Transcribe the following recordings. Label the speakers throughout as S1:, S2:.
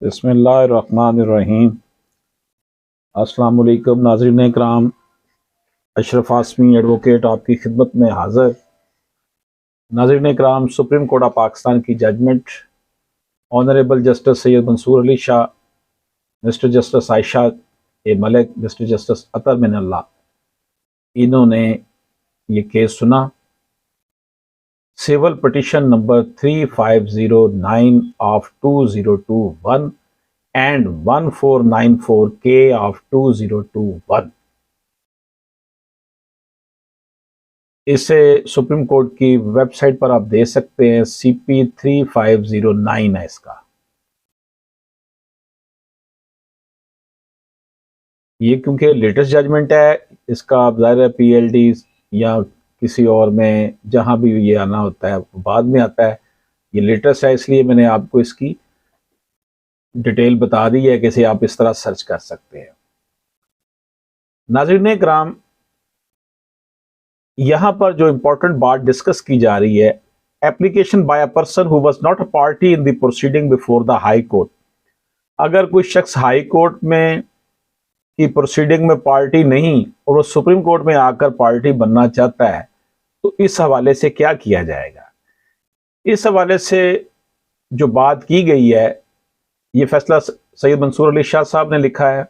S1: बिस्मिल्लाहिर्रहमानिर्रहीम। अस्सलाम वालेकुम नाज़रीन इकराम। अशरफ आसमी एडवोकेट आपकी खिदमत में हाज़िर। नाज़रीन इकराम, सुप्रीम कोर्ट ऑफ पाकिस्तान की judgment honourable justice Syed Mansoor Ali Shah, mister justice Ayesha A Malik, mister justice Athar Minallah, इन्होंने ये केस सुना। Civil petition number 3509 of 2021 and 1494K of 2021। इसे सुप्रीम कोर्ट की वेबसाइट पर आप दे सकते हैं। CP 3509 है इसका। ये क्योंकि लेटेस्ट जजमेंट है, इसका ज़ाहिर है PLD या किसी और में जहां भी ये आना होता है बाद में आता है। ये लेटेस्ट है, इसलिए मैंने आपको इसकी डिटेल बता दी है कि इसे आप इस तरह सर्च कर सकते हैं। नाज़रीन इकराम, यहां पर जो इंपॉर्टेंट बात डिस्कस की जा रही है, application by a person who was not a party in the proceeding before the high court. अगर कोई शख्स हाई कोर्ट में की प्रोसीडिंग में पार्टी नहीं और वो सुप्रीम कोर्ट में आकर पार्टी बनना चाहता है, तो इस हवाले से क्या किया जाएगा। इस हवाले से जो बात की गई है, ये फैसला सैयद मंसूर अली शाह साहब ने लिखा है।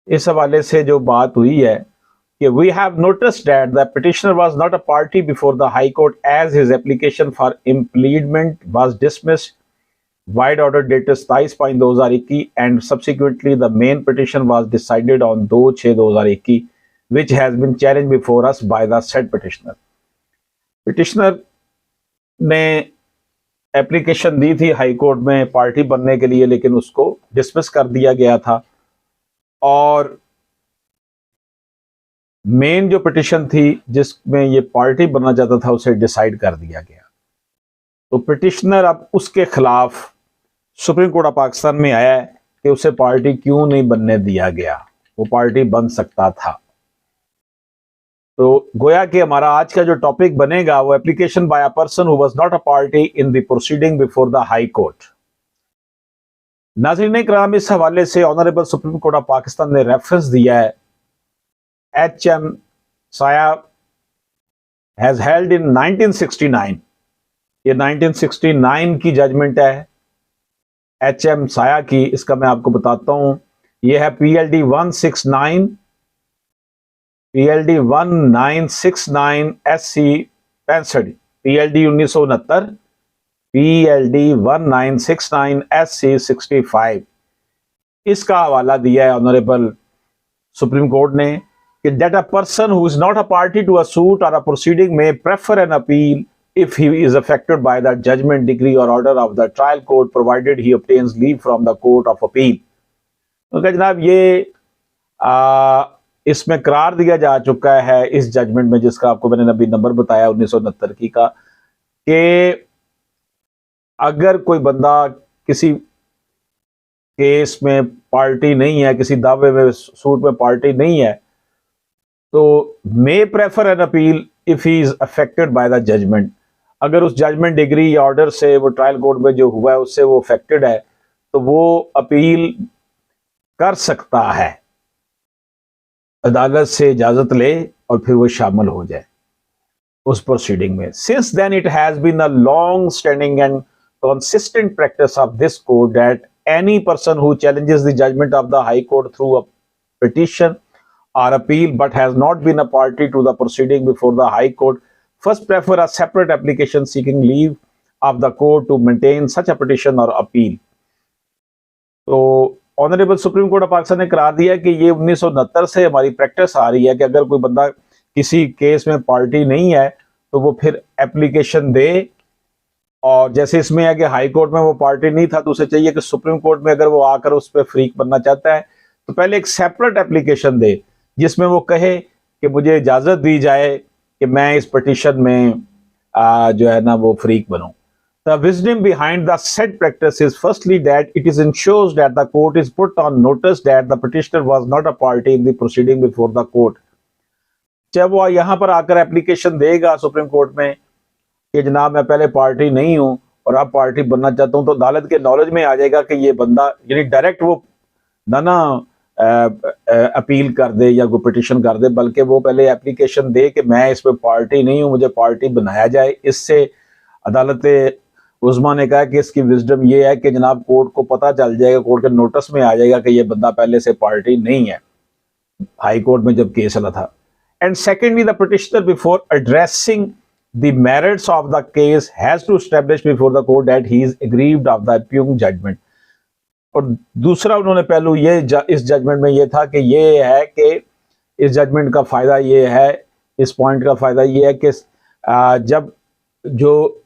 S1: इस हवाले से जो बात हुई है कि we have noticed that the petitioner was not a party before the High Court as his application for impleadment was dismissed wide order dated 27/5/2021 and subsequently the main petition was decided on 2/6/2021 which has been challenged before us by the said petitioner। petitioner ने application दी थी high court में party बनने के लिए, लेकिन उसको dismiss कर दिया गया था और मेन जो पिटिशन थी जिसमें ये पार्टी बनना चाहता था उसे डिसाइड कर दिया गया। तो पिटिशनर अब उसके खिलाफ सुप्रीम कोर्ट ऑफ पाकिस्तान में आया है कि उसे पार्टी क्यों नहीं बनने दिया गया, वो पार्टी बन सकता था। तो गोया कि हमारा आज का जो टॉपिक बनेगा वो application by a person who was not a party in the proceeding before the high court. नाज़रीन इकराम, इस हवाले से honourable supreme court of Pakistan ने रेफरेंस दिया है। HM Saya has held in 1969। ये 1969 की जजमेंट है HM Saya की। इसका मैं आपको बताता हूं। ये है PLD 1969 SC 65, PLD 1969, PLD 1969 SC 65। इसका हवाला दिया है ऑनरेबल सुप्रीम कोर्ट ने कि that a person who is not a party to a suit or a proceeding may prefer an appeal if he is affected by the judgment, decree or order of the trial court provided he obtains leave from the court of appeal। तो जनाब ये इसमें करार दिया जा चुका है इस जजमेंट में, जिसका आपको मैंने अभी नंबर बताया 1969 की का, कि अगर कोई बंदा किसी केस में पार्टी नहीं है, किसी दावे में सूट में पार्टी नहीं है, तो may prefer an appeal if he is affected by the judgment. अगर उस जजमेंट, डिग्री या ऑर्डर से, वो ट्रायल कोर्ट में जो हुआ है उससे वो अफेक्टेड है, तो वो अपील कर सकता है, अदालत से इजाजत ले और फिर वो शामिल हो जाए उस प्रोसीडिंग में। Since then it has been a long standing and consistent practice of this court that any person who challenges the judgment of the high court through a petition or appeal but has not been a party to the proceeding before the high court first prefer a separate application seeking leave of the court to maintain such a petition or appeal। तो honourable supreme court of Pakistan ने करार दिया कि ये 1969 से हमारी practice आ रही है कि अगर कोई बंदा किसी केस में पार्टी नहीं है तो वो फिर एप्लीकेशन दे, और जैसे इसमें है कि हाई कोर्ट में वो पार्टी नहीं था तो उसे चाहिए कि सुप्रीम कोर्ट में अगर वो आकर उस पर फ्रीक बनना चाहता है तो पहले एक सेपरेट एप्लीकेशन दे जिसमें वो कहे कि मुझे इजाजत दी जाए कि मैं इस पिटीशन में जो है ना वो freak बनूं। The wisdom behind the said practice is firstly that it is ensures that the court is put on notice that the petitioner was not a party in the proceeding before the court। जब वो यहां पर आकर application देगा supreme court में कि जनाब मैं पहले पार्टी नहीं हूं, और आप पार्टी बनना चाहता हूं, तो अदालत के नॉलेज में आ जाएगा कि ये बंदा, यानी डायरेक्ट वो ना अपील कर दे या कोई पिटिशन कर दे, बल्कि वो पहले एप्लीकेशन दे कि मैं इस पे पार्टी नहीं हूं, मुझे पार्टी बनाया जाए। इससे अदालत उस्मा ने कहा कि इसकी विजडम ये है कि जनाब कोर्ट को पता चल जाएगा, कोर्ट के नोटिस में आ जाएगा कि ये बंदा पहले से पार्टी नहीं है, हाई कोर्ट में जब केस चला था। And secondly, the petitioner before addressing the merits of the case has to establish before the court that he is aggrieved of the impugn judgment. और दूसरा उन्होंने पहलू ये इस जजमेंट में ये था कि ये है कि इस जजमेंट का फायदा ये है, इस पॉइंट का फायदा ये है कि जब जो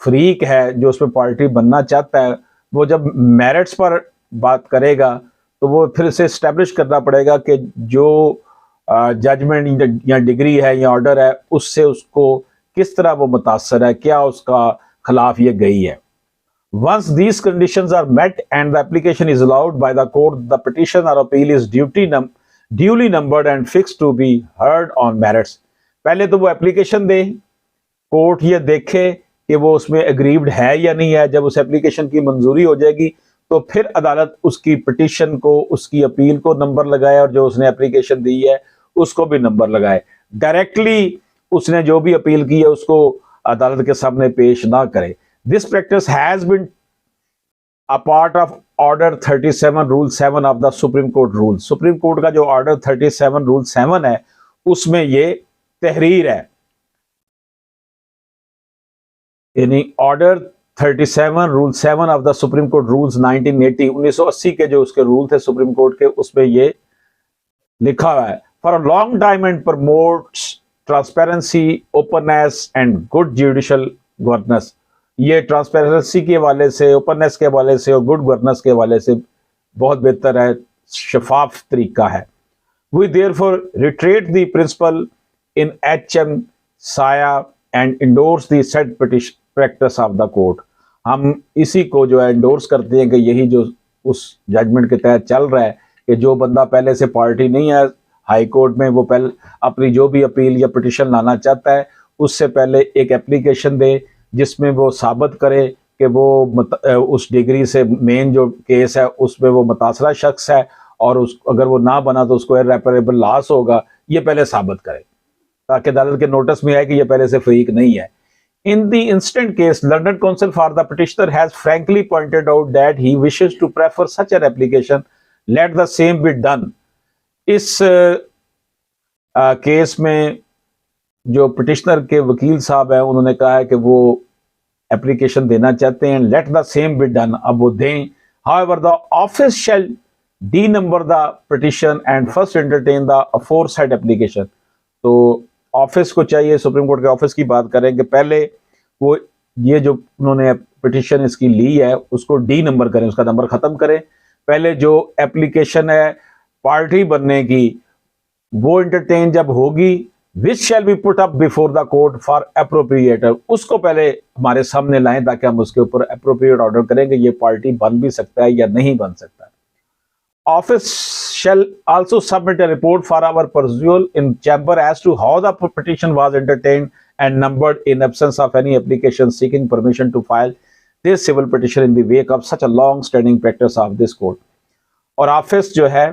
S1: फ्रीक है जो उसमें पार्टी बनना चाहता है, वो जब मेरिट्स पर बात करेगा तो वो फिर से इस्टेब्लिश करना पड़ेगा कि जो जजमेंट या डिग्री है या ऑर्डर है उससे उसको किस तरह वो मुतासर है, क्या उसका खिलाफ ये गई है। Once these conditions are met and the application is allowed by the court, the petition or appeal is duly numbered and fixed to be heard on merits. पहले तो वो एप्लीकेशन दे, कोर्ट ये देखे कि वो उसमें एग्रीव्ड है या नहीं है। जब उस एप्लीकेशन की मंजूरी हो जाएगी तो फिर अदालत उसकी पिटीशन को, उसकी अपील को नंबर लगाए और जो उसने एप्लीकेशन दी है उसको भी नंबर लगाए। डायरेक्टली उसने जो भी अपील की है उसको अदालत के सामने पेश ना करे। This practice has been a part of Order 37 Rule 7 of the Supreme Court rules. Supreme Court का जो Order 37 Rule 7 है उसमें ये तहरीर है, यानी Order 37 Rule 7 of the Supreme Court Rules 1980 1980 के जो उसके रूल थे सुप्रीम कोर्ट के, उसमें ये लिखा हुआ है, For a long time and promotes transparency, openness and good judicial governance. ये ट्रांसपेरेंसी के हवाले से, ओपननेस के हवाले से और गुड गवर्नेंस के हवाले से बहुत बेहतर है, शफाफ तरीका है। We therefore reiterate the principle in HM साया and endorse the said practice of the court. हम इसी को जो है इंडोर्स करते हैं कि यही जो उस जजमेंट के तहत चल रहा है कि जो बंदा पहले से पार्टी नहीं है हाई कोर्ट में, वो पहले अपनी जो भी अपील या पिटिशन लाना चाहता है उससे पहले एक एप्लीकेशन दे जिसमें वो साबित करे कि वो उस डिग्री से मेन जो केस है उसमें वो मुतासरा शख्स है और अगर वो ना बना तो उसको इररेपरेबल लॉस होगा, ये पहले साबित करे ताकि अदालत के नोटिस में आए कि ये पहले से फ्रीक नहीं है। In the instant case, learned counsel for the petitioner has frankly pointed out that he wishes to prefer such an application, let the same be done. इस केस में जो पिटिशनर के वकील साहब है उन्होंने कहा है कि वो एप्लीकेशन देना चाहते हैं, let the same be done, अब वो दें। However the office shall the number the petition and first entertain the aforesaid application. तो ऑफिस को चाहिए, सुप्रीम कोर्ट के ऑफिस की बात करें कि पहले वो ये जो उन्होंने पिटिशन इसकी ली है उसको डी नंबर करें, उसका नंबर खत्म करें। पहले जो एप्लीकेशन है पार्टी बनने की वो एंटरटेन जब होगी, which shall be put up before the court for appropriate, उसको पहले हमारे सामने लाएं ताकि हम उसके ऊपर अप्रोप्रिएट ऑर्डर करेंगे ये पार्टी बन भी सकता है या नहीं बन सकता है। Office shall also submit a report for our perusal in chamber as to how the petition was entertained and numbered in absence of any application seeking permission to file this civil petition in the wake of such a long standing practice of this court. और office जो है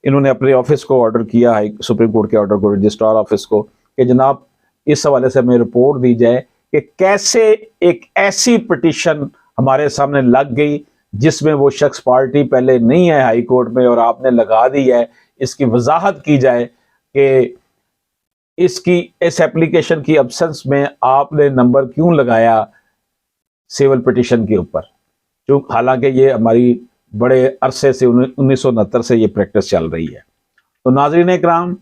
S1: इन्होंने अपने office को order किया है, supreme court के order को, रजिस्ट्रार ऑफिस को, कि जनाब इस हवाले से हमें रिपोर्ट दी जाए कि कैसे एक ऐसी पिटिशन हमारे सामने लग गई जिसमें वो शख्स पार्टी पहले नहीं है हाई कोर्ट में और आपने लगा दी है, इसकी वजाहत की जाए कि इसकी इस एप्लीकेशन की एब्सेंस में आपने नंबर क्यों लगाया सिविल पिटिशन के ऊपर, जो हालांकि ये हमारी बड़े अरसे से 1969 से ये प्रैक्टिस चल रही है। तो नाज़रीन इकराम,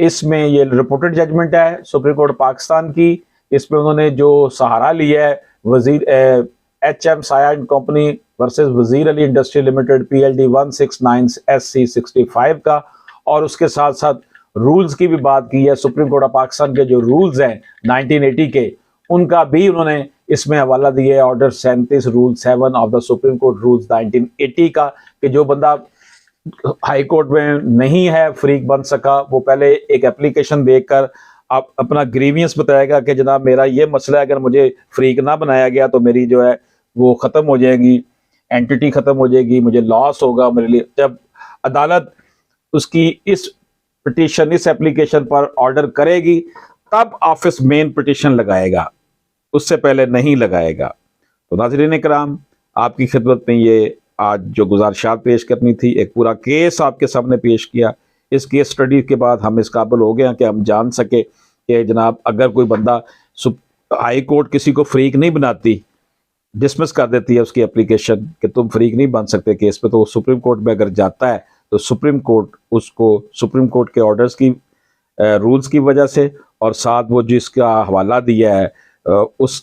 S1: इसमें ये रिपोर्टेड जजमेंट है सुप्रीम कोर्ट पाकिस्तान की। इसमें उन्होंने जो सहारा लिया है वजीर HM साया एंड कंपनी वर्सेस वजीर Ali industry limited PLD 169 SC 65 का, और उसके साथ साथ रूल्स की भी बात की है। सुप्रीम कोर्ट ऑफ पाकिस्तान के जो रूल्स हैं 1980 के, उनका भी उन्होंने इसमें हवाला दिया है, order 37 rule 7 of the supreme court rules 1980 का, कि जो बंदा हाई कोर्ट में नहीं है, फ्रीक बन सका, वो पहले एक एप्लीकेशन देकर आप अपना ग्रीवियंस बताएगा कि जनाब मेरा ये मसला है, अगर मुझे फ्रीक ना बनाया गया तो मेरी जो है वो ख़त्म हो जाएगी, एंटिटी ख़त्म हो जाएगी, मुझे लॉस होगा मेरे लिए। जब अदालत उसकी इस पिटीशन, इस एप्लीकेशन पर ऑर्डर करेगी, तब ऑफिस मेन पिटीशन लगाएगा, उससे पहले नहीं लगाएगा। तो नाज़रीन कराम, आपकी खिदमत में ये आज जो गुजारिशात पेश करनी थी, एक पूरा केस आपके सामने पेश किया। इस केस स्टडी के बाद हम इस काबिल हो गए हैं कि हम जान सके कि जनाब अगर कोई बंदा हाई कोर्ट किसी को फ्रीक नहीं बनाती, डिसमिस कर देती है उसकी एप्लीकेशन कि तुम फ्रीक नहीं बन सकते केस पे, तो सुप्रीम कोर्ट में अगर जाता है तो सुप्रीम कोर्ट उसको सुप्रीम कोर्ट के ऑर्डर्स की रूल्स की वजह से और साथ वो जिसका हवाला दिया है उस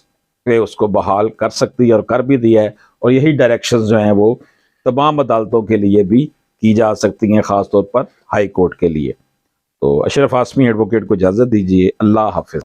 S1: पे उसको बहाल कर सकती है और कर भी दिया है। और यही डायरेक्शंस जो हैं वो तमाम अदालतों के लिए भी की जा सकती हैं, ख़ास तौर पर हाई कोर्ट के लिए। तो अशरफ आसमी एडवोकेट को इजाज़त दीजिए। अल्लाह हाफिज़।